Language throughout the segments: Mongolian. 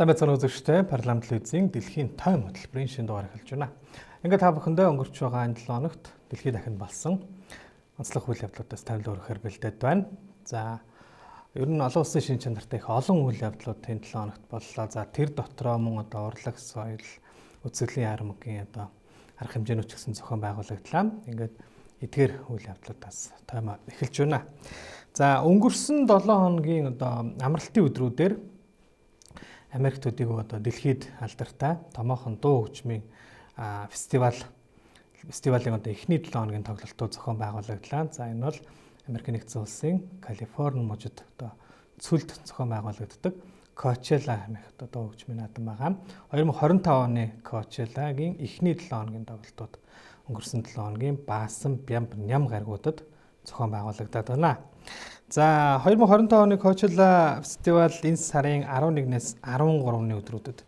Дамжсан үзэгчтэй парламент телевизийн дэлхийн тойм хөтөлбөрийн шинэ дугаар эхэлж байна. Ингээд та бүхэндээ өнгөрч байгаа энэ 7 хоногт дэлхийд дахин болсон онцлог үйл явдлуудаас танил өргөхөөр бэлдээд байна. За ер нь олон улсын шинж чанартай их олон үйл явдлууд энэ 7 хоногт боллоо. За тэр дотроо мөн урлаг соёл, үзэгдлийн ярамгийн арга хэмжээнүүд ч гэсэн зохион байгуулагдлаа. Ингээд эдгээр үйл явдлуудаас тоймоо эхэлж байна. За өнгөрсөн 7 хоногийн амралтын өдрүүдээр Америк төдийгүй дэлхийд алдартай томоохон дуу хөгжмийн фестивалийн эхний 7 хоногийн тоглолтууд зохион байгуулагдлаа. За энэ бол Америк нэгдсэн улсын Калифорни мужид цүлд зохион байгуулагддаг Coachella хэмээх дуу хөгжмийн наадам байгаа. 2025 оны Coachella-гийн эхний 7 хоногийн тоглолтууд өнгөрсөн 7 хоногийн Баасан Бямб Ням гаригуудад зохион байгуулагдаад байна. За 2025 оны Coachella фестивал энэ сарын 11-ээс 13-ны өдрүүдэд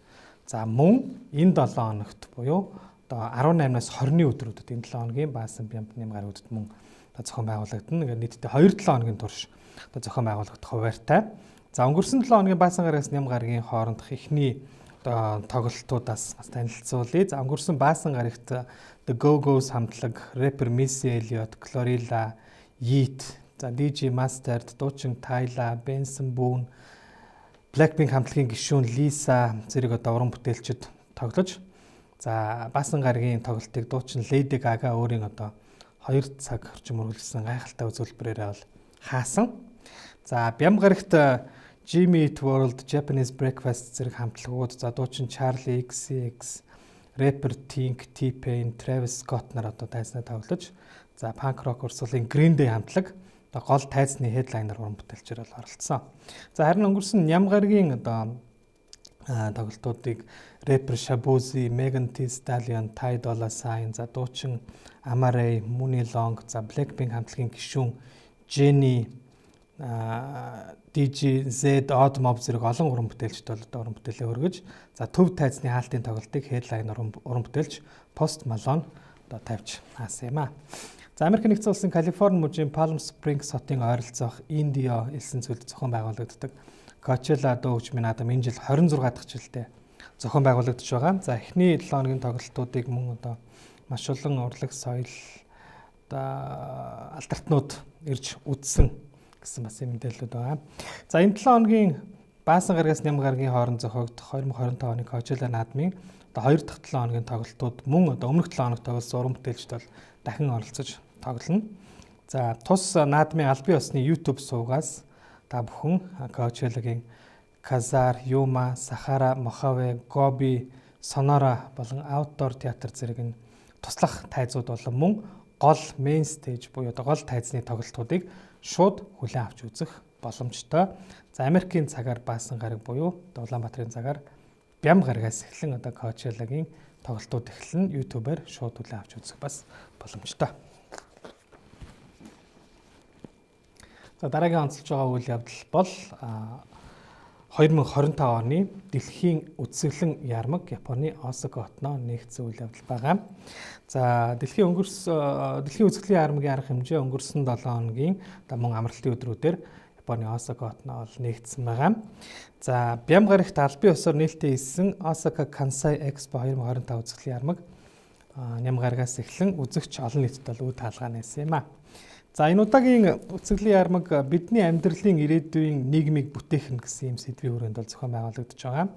за мөн энэ 7 хоногт буюу 18-аас 20-ны өдрүүдэд энэ 7 хоногийн Баасан Бямб Ням гаригуудад мөн зохион байгуулагдана. Ингээд нийтдээ 2-7 хоногийн турш зохион байгуулагдах хуваартай. За өнгөрсөн 7 хоногийн Баасан гарагаас Ням гарагийн хоорондох эхний тоглолтуудаас бас танилцуулъя. За өнгөрсөн Баасан гарагт The Go-Go's хамтлаг рэпер Missy Elliott, Glorilla, Yeet, за DJ Mustard, дуучин Tyla, Benson Boone, Blackpink хамтлагийн гишүүн Lisa зэрэг уран бүтээлчид тоглож, за Баасан гарагийн тоглолтыг дуучин Lady Gaga өөрийн 2 цаг орчим үргэлжилсэн гайхалтай үзүүлбэрээрээ бол хаасан. За Бямб гарагт Jimmy Eat World, Japanese Breakfast зэрэг хамтлагууд, за дуучин Charlie XCX, рэпер Tink, T-Pain, Travis Scott нар тайзнаа тоглож, за панк рок урсгалын Green Day хамтлаг гол тайзны хедлайнер уран бүтээлчээр бол оролцсон. За харин өнгөрсөн Ням гарагийн тоглолтуудыг рэпер Shabozy, Megan Thee Stallion, Ty Dolla $ign, за дуучин Amaarae, Muni Long, за Blackpink хамтлагийн гишүүн Jennie, DJ Z, Odd Mob зэрэг олон уран бүтээлчд бол уран бүтээлээ өргөж, за төв тайзны хаалтын тоглолтыг хедлайнер уран бүтээлч Post Malone тавьж хаасан юм аа. За Америк нэгдсэн улсын Калифорни мужийн Palm Springs хотын ойролцоох Индио элсэн цөлд зохион байгуулагддаг Coachella дуу хөгжмийн наадам энэ жил 26 дахь жилдээ зохион байгуулагдаж байгаа. За эхний 7 хоногийн тоглолтуудыг мөн маш олон урлаг соёл алдартнууд ирж үзсэн гэсэн бас мэдээлэлүүд байгаа. За энэ 7 хоногийн Баасан гарагаас Ням гарагийн хооронд зохиогдох 2025 оны Coachella наадмын 2 дахь 7 хоногийн тоглолтууд мөн өмнөх 7 хоног тоглосон уран бүтээлчд бол дахин оролцож тоглоно. За тус наадмын албан ёсны YouTube сувгаас та бүхэн Coachella-гийн Kazar, Yuma, Sahara, Mojave, Gobi, Sonora болон Outdoor театр зэрэг энэ туслах тайзууд болон мөн гол main stage буюу гол тайзны тоглолтуудыг шууд хүлээн авч үзэх боломжтой. За Америкийн цагаар Баасан гараг буюу Улаанбаатарын цагаар Бямб гарагаас эхлэн Coachella-гийн тоглолтууд эхлэн YouTube-аар шууд хүлээн авч үзэх бас боломжтой. За дараагийн онцолж байгаа үйл явдал бол 2025 оны дэлхийн үзэсгэлэн ярмаг Японы Осака хотноо нэгдсэн үйл явдал байгаа. За дэлхийн үзэсгэлэн ярмагийн арга хэмжээ өнгөрсөн 7 хоногийн мөн амралтын өдрүүдээр Японы Осака хотноо нэгдсэн байгаа. За Бямб гарагт албан ёсоор нээлттэй хийсэн Osaka Kansai Expo 2025 үзэсгэлэн ярмаг Ням гарагаас эхлэн үзэгч олон нийтэд бол үе таалгаа нээсэн юм аа. За энэ удаагийн үзэсгэлэн ярмаг бидний амьдралын ирээдүйн нийгмийг бүтээх гэсэн юм сэдвийн хүрээнд бол зохион байгуулагдаж байгаа.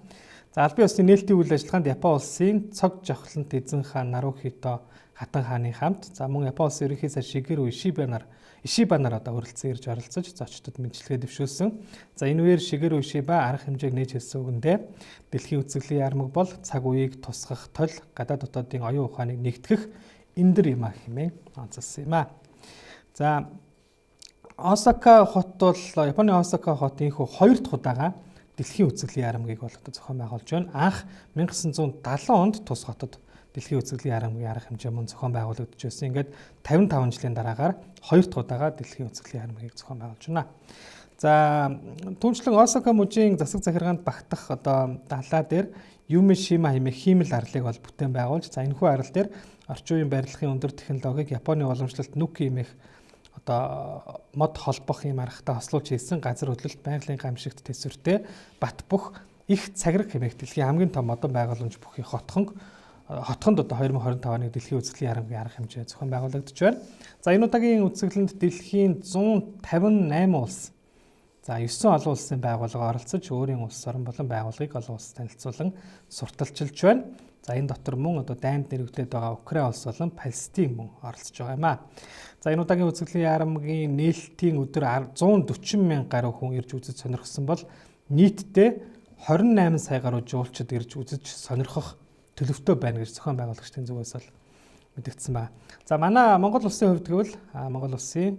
За албан ёсны нээлтийн үйл ажиллагаанд Япон улсын цог жавхлант эзэн хаан Нарухито хатан хааны хамт за мөн Япон улсын ерөнхий сайд Шигеро Ишиба нар хүрэлцэн ирж оролцож зочдод мэдлэгээ дэвшүүлсэн. За энэ үеэр Шигеро Ишиба арга хэмжээг нээж хэлсэн үгэндээ дэлхийн үзэсгэлэн ярмаг бол цаг үеийг тусгах тол гадаад дотоодын оюун ухааныг нэгтгэх эндэр юм хэмээн онцолсон юм аа. За Осака хот бол Японы Осака хот энэхүү 2 дахь удаага дэлхийн үзэсгэлэн ярамгийг зохион байгуулж байна. Анх 1970 онд тус хотод дэлхийн үзэсгэлэн ярамгийн арга хэмжээ мөн зохион байгуулагдаж байсан. Ингээд 55 жилийн дараагаар 2 дахь удаага дэлхийн үзэсгэлэн ярамгийг зохион байгуулж байна. За түүнчлэн Осака мужийн засаг захиргаанд багтах далаа дээр Юмишима хэмээх хиймэл арлыг бол бүтээн байгуулж, за энэхүү арал дээр орчин үеийн барилгын өндөр технологиг Японы уламжлалт Nuki хэмээх мод холбох юм аргатай хослуулж хийсэн газар хөдлөлт байгалийн гамшигт төсвөртэй бат бөх их цагираг хэмээх дэлхийн хамгийн том модон байгууламж бүхий хотхонд одоо 2025 оны дэлхийн үзэсгэлэн ярамгийн арга хэмжээ зохион байгуулагдж байна. За энэ удаагийн үзэсгэлэнт дэлхийн 158 улс 9 олон улсын байгууллага оролцож өөрийн улс орн болон байгууллагыг олон улс танилцуулан сурталчилж байна. За энэ дотор мөн одоо дайнд нэрвэгдээд байгаа Украин улс болон Палестин мөн оролцож байгаа юм аа. За энэ удаагийн үзэсгэлэн ярамгийн нээлтийн өдөр 140 мянга гаруй хүн ирж үзэж сонирхсан бол нийтдээ 28 сая гаруй жуулчид ирж үзэж сонирхох төлөвтэй байна гэж зохион байгуулагчдын зүгээс бол мэдэгдсэн байна. За манай Монгол улсын хувьд гэвэл Монгол улсын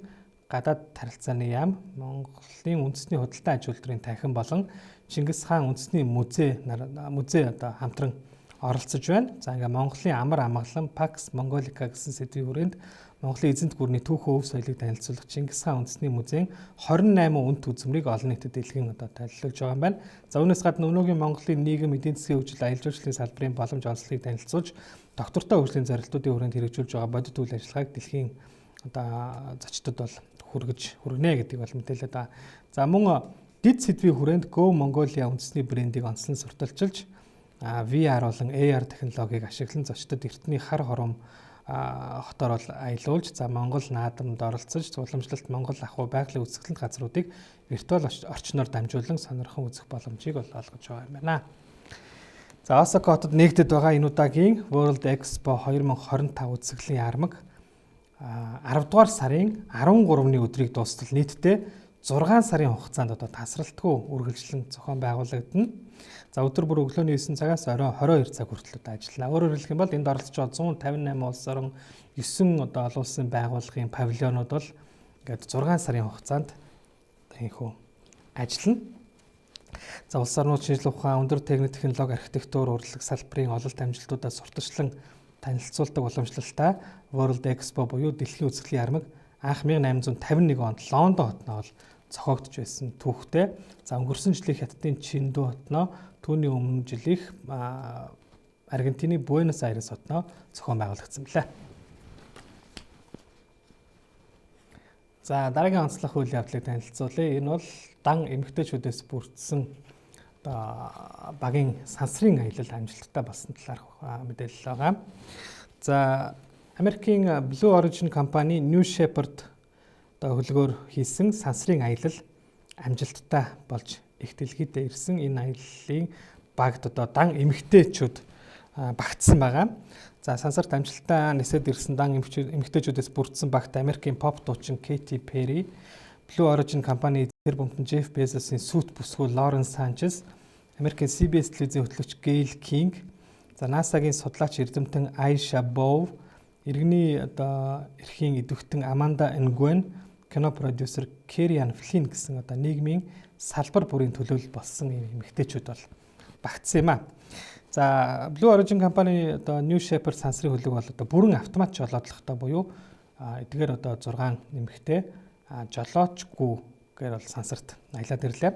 гадаад харилцааны яам, Монголын үндэсний худалдан аж үйлдвэрийн танхим болон Чингис хаан үндэсний музей одоо хамтран оролцож байна. За ингээ Монголын амар амгалан Pax Mongolica гэсэн сэдвийн хүрээнд Монголын эзэнт гүрний түүхэн өв соёлыг танилцуулах Чингис хаан үндэсний музейн 28 үнэт үзмэрийг олон нийтэд дэлгэн одоо танилцуулж байгаа юм байна. За үүнээс гадна өнөөгийн Монголын нийгэм эдийн засгийн хөгжил аялал жуулчлалын салбарын боломж онцлогийг танилцуулж доктортой хөгжлийн зорилтуудын хүрээнд хэрэгжүүлж байгаа бодит үйл ажиллагааг дэлхийн одоо зочдод бол хүргэнэ гэдэг бол мэдээлэл да. За мөн дид сэдвийн хүрээнд Go Mongolia үндэсний брендийг онцлон сурталчилж VR болон AR технологиг ашиглан зочдод эртний хар хором хотоор бол аялуулж Монгол наадамд оролцож уламжлалт Монгол ахуй байгалийн үзэсгэлэнт газруудыг виртуал орчноор дамжуулан сонирхон үзэх боломжийг бол олгож байгаа юм байна. За Осака хотод нэгдэд байгаа энэ удаагийн World Expo 2025 үзэсгэлэн ярамг 10 дугаар сарын 13-ны өдрийг дуустал нийтдээ 6 сарын хугацаанд одоо тасралтгүй үргэлжлэн зохион байгуулагдана. За өдөр бүр өглөөний 9 цагаас оройн 22 цаг хүртэл ажиллана. Өөрөөр хэлэх юм бол энд оролцож байгаа 158 улс орн 9 одоо олон улсын байгууллагын павильонууд бол ингээд 6 сарын хугацаанд тийхүү ажиллана. За улс орнууд шинжилгээ ухаан, өндөр техник технологи, архитектур, урлаг салбарын ололт амжилтуудаа сурталчлан танилцуулдаг уламжлалтай World Expo буюу дэлхийн үзэсгэлэн ярамг анх 1851 онд Лондон хотноо бол зохиогдож байсан түүхтэй. За өнгөрсөн жилийн Хятадын Чиндүү хотноо, түүний өмнө жилийнх Аргентины Буэнос Айрес хотноо зохион байгуулагдсан билээ. За дараагийн онцлог үйл явдлыг танилцуулъя. Энэ бол дан эмэгтэйчүүдээс бүрдсэн багийн сансрын аялал амжилттай болсон талаарх мэдээлэл байгаа. За Америкийн Blue Origin компани New Shepard хөлгөөр хийсэн сансрын аялал амжилттай болж их дэлхийд ирсэн. Энэ аяллаа багт дан эмэгтэйчүүд багтсан байгаа. За сансарт амжилттай нисэд ирсэн дан эмэгтэйчүүдээс бүрдсэн багт Америкийн pop дуучин Katy Perry, Blue Origin компани тэр бүмтэн Jeff Bezos-ийн сүйт бүсгүй Lauren Sanchez, Америкийн CBS телевизийн хөтлөгч Gayle King, за NASA-гийн судлаач эрдэмтэн Aisha Bowe, иргэний эрхийн идэвхтэн Amanda Nguyen, кино продюсер Kerry-Ann Flynn гэсэн нийгмийн салбар бүрийн төлөөлөл болсон эмэгтэйчүүд бол багтсан юм аа. За Blue Origin компани New Shepard сансрын хөлөг бол бүрэн автомат жолоодлоготой буюу эдгээр 6 эмэгтэй жолоочгүй гээр бол сансарт аялаад ирлээ.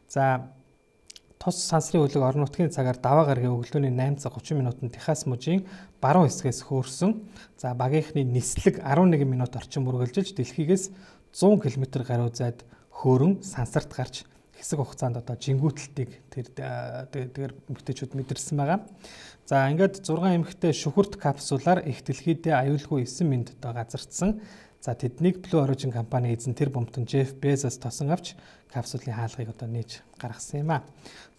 За тус сансрын хөлөг орон нутгийн цагаар даваа гарагийн өглөөний 8:30 минутанд Техас мужийн баруун хэсгээс хөөрсөн. За багийнхны нислэг 11 минут орчим үргэлжилж дэлхийгээс 100 км гаруй зайд хөөрөн сансарт гарч хэсэг хугацаанд жингүүтэлтийг тэр эмэгтэйчүүд мэдэрсэн байгаа. За ингээд 6 эмэгтэй шүхүрт капсулаар их дэлхийдээ аюулгүй 9 минут газардсан. За тэднийг Blue Origin компани эзэн тэр бомтон Jeff Bezos тосон авч капсулын хаалгыг нээж гаргасан юм аа.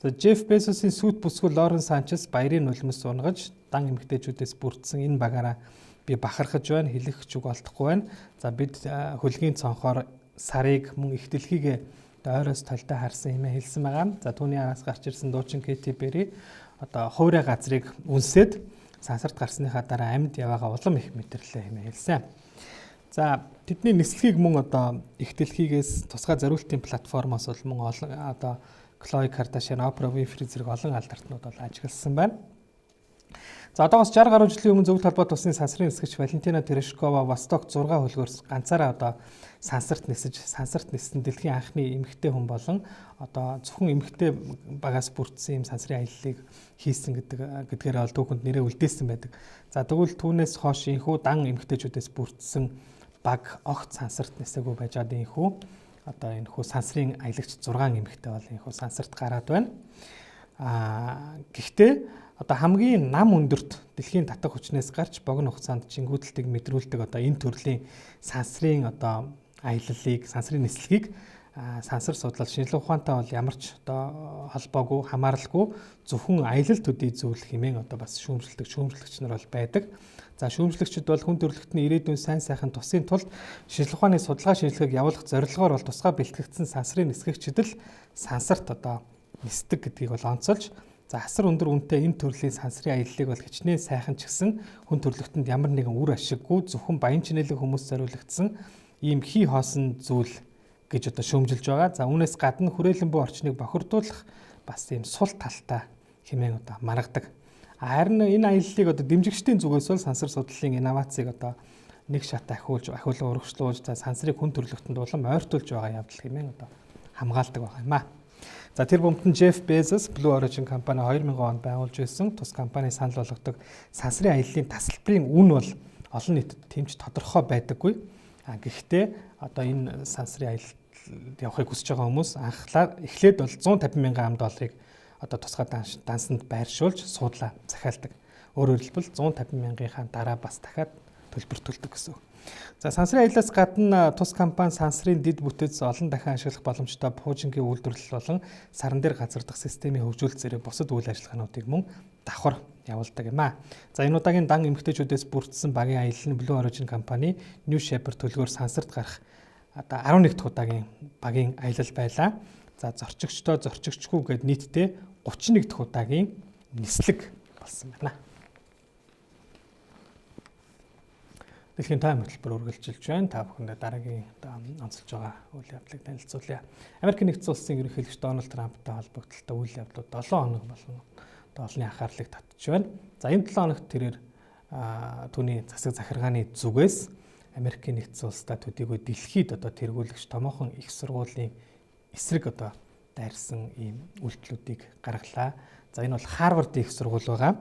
За Jeff Bezos-ийн сүйт бүсгүй Lauren Sanchez баярын нулимс унгаж дан эмэгтэйчүүдээс бүрдсэн энэ багаараа би бахархаж байна, хэлэх ч үг олдохгүй байна. За бид хөлгийн цонхоор сарыг мөн их дэлхийгээ ойроос толтой харсан хэмээн хэлсэн байгаа. За түүний араас гарч ирсэн дуучин Katy Perry хуурай газрыг үнсээд сансарт гарсныхаа дараа амьд яваага улам их мэдэрлээ хэмээн хэлсэн. За тэдний нислэгийг мөн их дэлхийгээс тусгай зориултын платформоос бол мөн олон Khloe Kardashian, Oprah Winfrey зэрэг олон алдаартнууд бол ажигласан байна. За одоогоос 60 гаруй жилийн өмнө зөвлөлт холбоот улсын сансрын нисгэгч Валентина Терeshkova Восток 6 хөлгөөс ганцаараа сансарт ниссэн дэлхийн анхны эмэгтэй хүн болон зөвхөн эмэгтэй багаас бүрдсэн юм сансрын аяллыг хийсэн гэдгээр бол түүхэнд нэрээ үлдээсэн байдаг. За тэгвэл түүнээс хойш инхүү дан эмэгтэйчүүдээс бүрдсэн баг огт сансарт нисээгүй байж байгаа энэхүү сансрын аялагч 6 эмэгтэй бол энэхүү сансарт гараад байна. Гэхдээ одоо хамгийн нам өндөрт дэлхийн татах хүчнээс гарч богино хугацаанд жингүүдэлтийг мэдрүүлдэг одоо энэ төрлийн сансрын одоо аяллыг, сансрын нислэгийг сансар судлал шинжилгээ ухаантай бол ямар ч одоо холбоогүй, хамааралгүй зөвхөн аялал төдий зүйл хэмээн одоо бас шүүмжлэгч нар бол байдаг. За шүүмжлэгчид бол хүн төрөлхтний ирээдүйн сайн сайхан тусын тулд шинжилгээ ухааны судалгаа шинжилгээг явуулах зорилгоор бол тусгай бэлтгэгдсэн сансрын нисгэгчид л сансарт одоо нисдэг гэдгийг бол онцолж, за асар өндөр үнэтэй энэ төрлийн сансрын аяллыг бол хичнээн сайхан ч гэсэн хүн төрөлхтөнд ямар нэгэн үр ашиггүй зөвхөн баян чинэлэг хүмүүс зориулагдсан ийм хий хоосон зүйл гэж одоо шүүмжилж байгаа. За үүнээс гадна хүрээлэн буй орчныг бохирдуулах бас ийм сул талтай хэмээн одоо маргадаг. Харин энэ аяллыг одоо дэмжигчдийн зүгээс бол сансар судлалын инновацийг одоо нэг шат ахиулж урагшлуулж за сансрыг хүн төрөлхтөнд улам ойртуулж байгаа явдал хэмээн одоо хамгаалдаг байгаа юм аа. За тэр бүмтэн Jeff Bezos Blue Origin компани 2000 онд байгуулж байсан тус компани санал болгодог сансрын аяллын тасалбарын үн бол олон нийтэд тэмч тодорхой байдаггүй. Гэхдээ одоо энэ сансрын аялалд явахыг хүсэж байгаа хүмүүс анхлаар эхлээд бол 150 мянган $100 одоо тусгай дансанд байршуулж суудлаа захиалдаг. Өөрөөр хэлбэл 150 мянгийнхаа дараа бас дахиад төлбөр төлдөг гэсэн. За сансрын аяллаас гадна тус компани сансрын дэд бүтэц олон дахин ашиглах боломжтой пуужингийн үйлдвэрлэл болон саран дээр газардах системийн хөгжүүлэлт зэрэг бусад үйл ажиллагаануудыг мөн давхар явуулдаг юм аа. За энэ удаагийн дан эмэгтэйчүүдээс бүрдсэн багийн аялал нь Blue Origin компани New Shepard төлгөөр сансарт гарах одоо 11 дахь удаагийн багийн аялал байлаа. За зорчигчгүй гээд нийтдээ 31 дахь удаагийн нислэг болсон байна. Дэлхийн тойм хөтөлбөр үргэлжилж байна. Та бүхэндээ дараагийн онцолж байгаа үйл явдлыг танилцуулъя. Америк нэгдсэн улсын ерөнхийлөгч Дональд Трамптай холбогдолтой үйл явдлууд 7 хоног болгон олонний анхаарлыг татж байна. За энэ 7 хоногт тэрээр түүний засаг захиргааны зүгээс Америкийн нэгдсэн улстай төдийгүй дэлхийд одоо тэргүүлэгч томоохон их сургуулийн эсрэг одоо дайрсан ийм үйлдэлүүдийг гаргалаа. За энэ бол Харвардын их сургууль байгаа.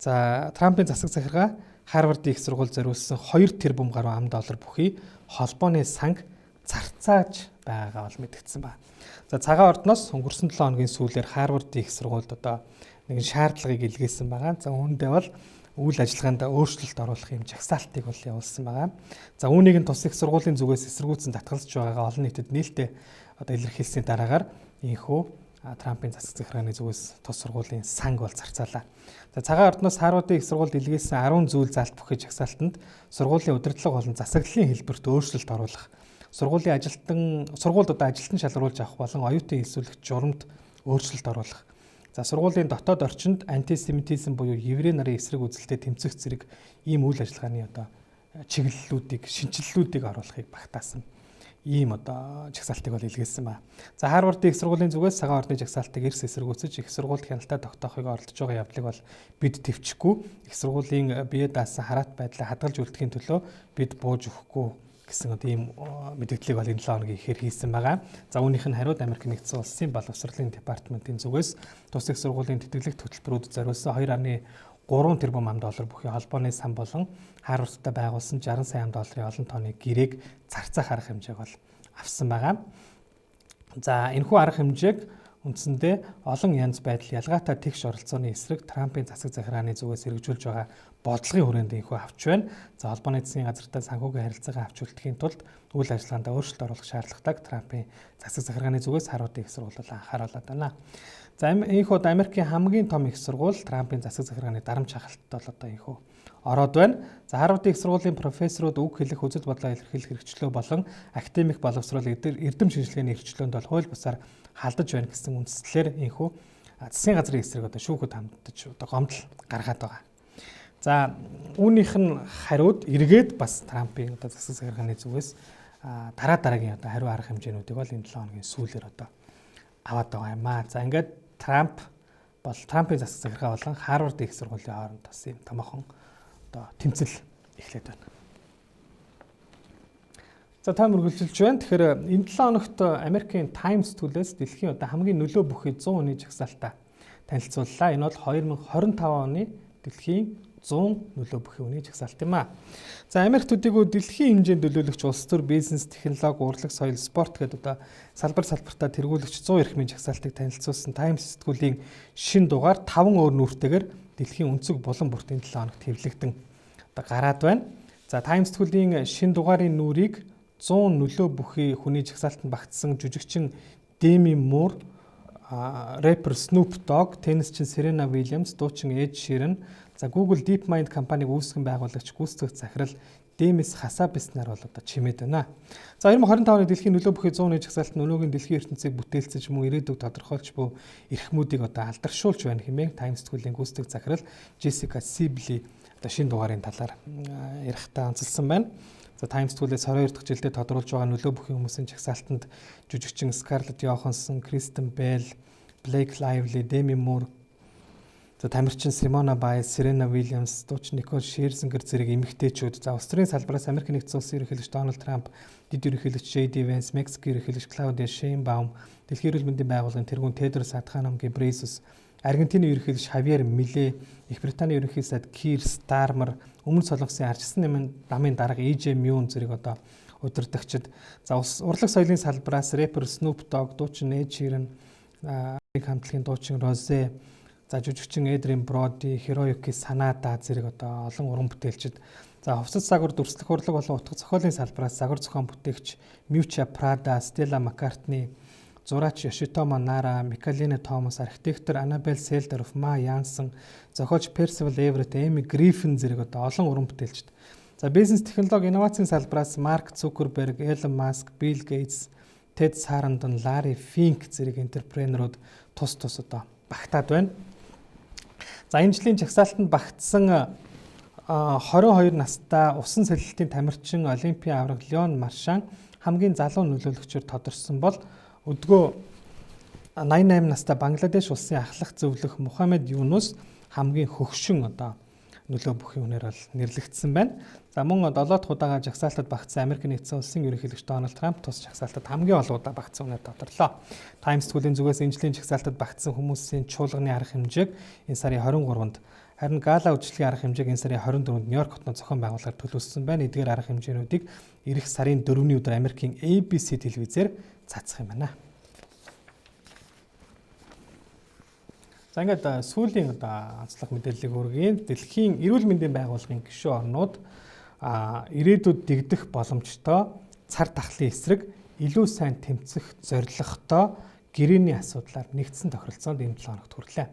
За Трампын засаг захиргаа Харвардын их сургууль зориулсан 2 тэрбум гаруй $1 бүхий холбооны санг зарцааж байгаагаа бол мэдгдсэн байна. За цагаан ордноос өнгөрсөн 7 хоногийн сүүлээр Харвардын их сургуульд одоо нэгэн шаардлагыг илгээсэн байгаа. За үүндээ бол үйл ажиллагаанд өөрчлөлт оруулах юм жагсаалтыг бол явуулсан байгаа. За үүнийг нь тус их сургуулийн зүгээс эсэргүүцэн татгалзаж байгаагаа олон нийтэд нээлттэй одоо илэрхийлсэний дараагаар ийхүү Трампын засаг захиргааны зүгээс тус сургуулийн санг бол зарцаалаа. За цагаан ордноос Харвардын их сургуульд илгээсэн 10 зүйл залт бүхий жагсаалтанд сургуулийн удирдлага болон засаглалын хэлбэрт өөрчлөлт оруулах, сургуульд одоо ажилтан шалгаруулж авах болон оюутан хэлсүүлэгч журамд өөрчлөлт оруулах. За сургуулийн дотоод орчинд антисемитизм буюу еврей нарын эсрэг үзэлтэд тэмцэх зэрэг ийм үйл ажиллагааны одоо чиглэлүүдийг, шинжилэлүүдийг оруулахыг багтаасан ийм одоо жагсаалтыг бол илгээсэн ба. За Харвардын их сургуулийн зүгээс цагаан ордны жагсаалтыг эрс эсэргүүцэж их сургуульд хяналтаа тогтоохыг оролдож байгаа явдлыг бол бид төвчгүй, их сургуулийн бие даасан хараат байдлаа хадгалж үлдэхийн төлөө бид бууж өгөхгүй гэсэн ийм мэдээллийг бол энэ 7 хоногийн ихээр хийсэн байгаа. За үүнийх нь хариуд Америк нэгдсэн улсын боловсролын департаментын зүгээс тус их сургуулийн тэтгэлэгт хөтөлбөрүүд зориулсан 2.3 тэрбум $1 бүхий холбооны сан болон Харвардтай байгуулсан 60 сая $1 олон тооны гэрээг зарцаах арга хэмжээг бол авсан байгаа. За энэхүү арга хэмжээг үндсэндээ олон янз байдал ялгаатай тэгш оролцооны эсрэг Трампын засаг захиргааны зүгээс хэрэгжүүлж байгаа бодлогын хүрээнд энэхүү авч байна. За холбооны засгийн газартай санхүүгийн харилцаагаа авч үлдэхийн тулд үйл ажиллагаанд өөрчлөлт оруулах шаардлагатайг Трампын засаг захиргааны зүгээс Харвардын их сургууль анхааруулад байна. За энэхүү Америкийн хамгийн том их сургууль Трампын засаг захиргааны дарамт шахалтад бол одоо энэхүү ороод байна. За Харвардын их сургуулийн профессорууд үг хэлэх, үзэл бодлоо илэрхийлэх хэрэгчлөө болон академик боловсрол эрдэм шинжилгээний хэрэгчлөөнд бол хууль бусаар халдаж байна гэсэн үндслээр энэхүү засгийн газрын эсрэг одоо шүүхэд хамтдаж одоо гомдол гаргаад байгаа. За үүнийх нь хариуд эргээд бас Трампын одоо засаг захиргааны зүгээс дараагийн одоо хариу арга хэмжээнүүдийг бол энэ 7 хоногийн сүүлээр одоо аваад байгаа юм аа. За ингээд Трампын засаг захиргаа болон Харвардын их сургуулийн хооронд бас юм томоохон одоо тэмцэл эхлээд байна. За та мөргөлжилж байна. Тэгэхээр энэ 7 хоногт Америкийн Times төлөөс дэлхийн одоо хамгийн нөлөө бүхий 100 хүний жагсаалтаа танилцууллаа. Энэ бол 2025 оны дэлхийн 100 нөлөө бүхий үнийн жагсаалт юм а. За Америк төдийгүй дэлхийн хэмжээнд нөлөөлөгч улс төр бизнес, технологи, урлаг, соёл, спорт гэдэг одоо салбартаа тэргүүлэгч 100 эрхмийн жагсаалтыг танилцуулсан Times сэтгүүлийн шинэ дугаар 5 өөр нүүртэйгээр дэлхийн өнцөг булан бүртийн 7 хоногт хэвлэгдэн одоо гараад байна. За Times сэтгүүлийн шинэ дугаарын нүүрийг 100 нөлөө бүхий хүний жагсаалтанд багтсан жүжигчин Demi Moore, рэпер Snoop Dogg, теннисчин Serena Williams, дуучин Ed Sheeran, за Google DeepMind компаниг үүсгэн байгуулагч гүйцэтгэх захирал Demis Hassabis нар бол одоо чимээд байна. За 2025 оны дэлхийн нөлөө бүхий 100 нийт жагсаалт нь өнөөгийн дэлхийн ертөнцийг бүтээлцэж мөн ирээдүйг тодорхойлж буй эрхмүүдийг одоо алдаршуулж байна хэмээн Times сэтгүүлийн гүйцэтгэх захирал Jessica Sibley одоо шинэ дугаарын талаар ярихдаа онцлсан байна. За Times сэтгүүлээс 22 дахь жилдээ тодруулж байгаа нөлөө бүхий хүмүүсийн жагсаалтанд жүжигчин Scarlett Johansson, Kristen Bell, Blake Lively, Demi Moore, за тамирчин Simona Biles, Serena Williams, дуучин Nicole Scherzinger зэрэг эмэгтэйчүүд. За Австрийн салбараас Америк нэгдсэн улсын ерөнхийлөгч Donald Trump, дэд ерөнхийлөгч JD Vance, Мексикийн ерөнхийлөгч Claudia Sheinbaum, Дэлхийн эрүүл мэндийн байгууллагын тэргүүн Tedros Adhanom Ghebreyesus, Аргентины ерөнхийлөгч Javier Milei, Их Британий ерөнхий сайд Keir Starmer, Өмнөд Солонгосын арчсан намын дарга EJ Moon зэрэг одоо удирдагчид. За урлаг соёлын салбараас рэпер Snoop Dogg, дуучин Ed Sheeran, хамтлагийн дуучин Rosé, за жүжигчин Adrien Brody, Hiroyuki Sanada зэрэг одоо олон уран бүтээлчид. За хувцас загвар дүрслэх урлаг болон утга зохиолын салбараас загвар зохион бүтээгч Miuccia Prada, Stella McCartney, зураач Yoshitomo Nara, Michelina Thomas, архитектор Annabelle Seydoux, Ma Jansen, зохиолч Percival Everett, Amy Griffin зэрэг одоо олон уран бүтээлчид. За бизнес, технологи, инновацийн салбараас Mark Zuckerberg, Elon Musk, Bill Gates, Ted Saranton, Larry Fink зэрэг энтерпренерүүд тус одоо багтаад байна. За энэ жилийн жагсаалтанд багтсан 22 настай усан сэлэлтийн тамирчин Олимпийн авраг Леон Маршан хамгийн залуу нөлөөлөгчөөр тодорсон бол өдгөө 88 настай Бангладеш улсын ахлах зөвлөх Мухаммед Юнус хамгийн хөгшин одоо нөлөө бүхий үнээр бол нэрлэгдсэн байна. За мөн 7 дахь удаага жагсаалтад багтсан Америк нэгдсэн улсын ерөнхийлөгч Donald Trump тус жагсаалтад хамгийн олон удаа багтсан үнээр тодорлоо. Times сэтгүүлийн зүгээс энэ жилийн жагсаалтад багтсан хүмүүсийн чуулганы арга хэмжээг энэ сарын 23-нд, харин гала үйлчлэгийн арга хэмжээг энэ сарын 24-нд Нью-Йорк хотын зохион байгууллагаар төлөвлөсөн байна. Эдгээр арга хэмжээнүүдийг эх сарын 4-ний өдөр Америкийн ABC телевизээр цацах юм байна. За ингээд сүүлийн одоо онцлог мэдээллийг хүргэе. Дэлхийн эрүүл мэндийн байгууллагын гишүүн орнууд ирээдүйд дэгдэх боломжтой цар тахлын эсрэг илүү сайн тэмцэх зорилготой гэрээний асуудлаар нэгдсэн тохиролцоонд энэ 7 хоногт хүрлээ.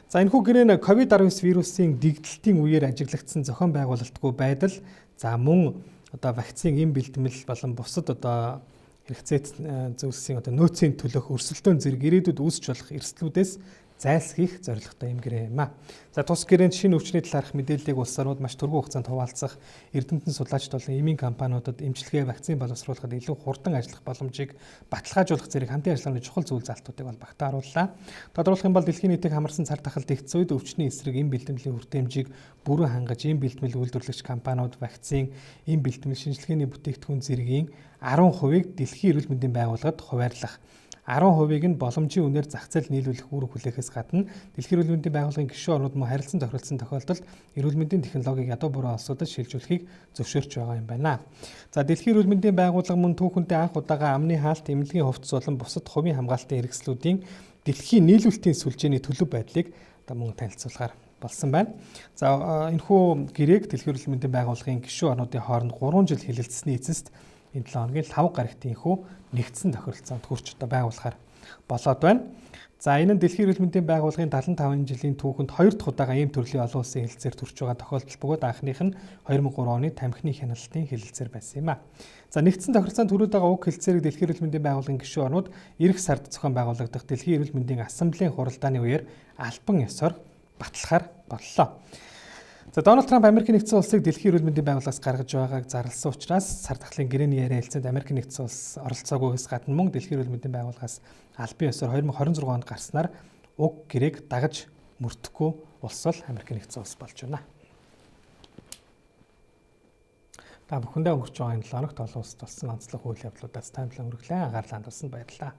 За энэхүү гэрээн COVID-19 вирусын дэгдэлтийн үеэр ажиглагдсан зохион байгуулалтгүй байдал, за мөн одоо вакцины эм бэлтгэл болон бусад одоо хэрэгцээ зүйлсийн одоо нөөцийн төлөх өрсөлдөөн зэрэг ирээдүйд үүсч болох эрсдлүүдээс зайлсхийх зорилготой юм гэрээ юм а. За тус гэрээнд шинэ өвчний талаарх мэдээллийг улс орнууд маш түргэн хугацаанд хуваалцах, эрдэмтэн судлаачид болон эмийн компаниудад эмчилгээ вакцины боловсруулахад илүү хурдан ажиллах боломжийг баталгаажуулах зэрэг хамтын ажиллагааны чухал зүйл залтуудыг бол багтаарууллаа. Тодорхойлох юм бол дэлхийн нийтийг хамарсан цар тахал дэгдсэн үед өвчний эсрэг эм бэлтгэлийн хүртээмжийг бүрэн хангаж эм бэлтгэл үйлдвэрлэгч компаниуд вакцины, эм бэлтгэл шинжилгээний бүтээгдэхүүн зэргийн 10%-ийг дэлхийн эрүүл мэндийн байгууллагад хуваарлах, 10%-ийг нь боломжийн үнээр зах зээл нийлүүлэх үүрэг хүлээхээс гадна Дэлхийн эрүүл мэндийн байгууллагын гишүүн орнууд мөн харилцан тохиролцсон тохиолдолд эрүүл мэндийн технологиг ядуу буруу улсуудад шилжүүлэхийг зөвшөөрч байгаа юм байна. За Дэлхийн эрүүл мэндийн байгууллага мөн түүхэнтэй анх удаага амны хаалт, эмнэлгийн хувцас болон бусад хувийн хамгаалтын хэрэгслүүдийн дэлхийн нийлүүлэлтийн сүлжээний төлөв байдлыг одоо мөн танилцуулахаар болсон байна. За энэхүү гэрээг Дэлхийн эрүүл мэндийн байгууллагын гишүүн орнуудын хооронд 3 жил хэлэлцсэний эцэст энэ 7 хоногийн 5 гарагт инхүү нэгдсэн тохиролцоонд хүрч одоо байгуулахаар болоод байна. За энэ нь Дэлхийн эрүүл мэндийн байгууллагын 75 жилийн түүхэнд 2 дахь удаага ийм төрлийн олон улсын хэлэлцээр төрж байгаа тохиолдол бөгөөд анхных нь 2003 оны тамхины хяналтын хэлэлцээр байсан юм а. За нэгдсэн тохиролцоонд хүрээд байгаа уг хэлэлцээрийг Дэлхийн эрүүл мэндийн байгууллагын гишүүн орнууд эх сард зохион байгуулагдах Дэлхийн эрүүл мэндийн ассамблеийн хуралдааны үеэр албан ёсоор батлахаар боллоо. За Дональд Трамп Америк нэгдсэн улсыг Дэлхийн эрүүл мэндийн байгууллагаас гаргаж байгааг зарласан учраас цар тахлын гэрээний яриа хэлцээнд Америк нэгдсэн улс оролцоогүйгээс гадна мөн Дэлхийн эрүүл мэндийн байгууллагаас албан ёсоор 2026 онд гарснаар уг гэрээг дагаж мөрдөхгүй улс бол Америк нэгдсэн улс болж байна. Та бүхэндээ өнгөрч байгаа энэ 7 хоногт олон улсад болсон онцлог үйл явдлуудаас таймлан хүргэлээ. Анхаарлаа хандуулсанд баярлалаа.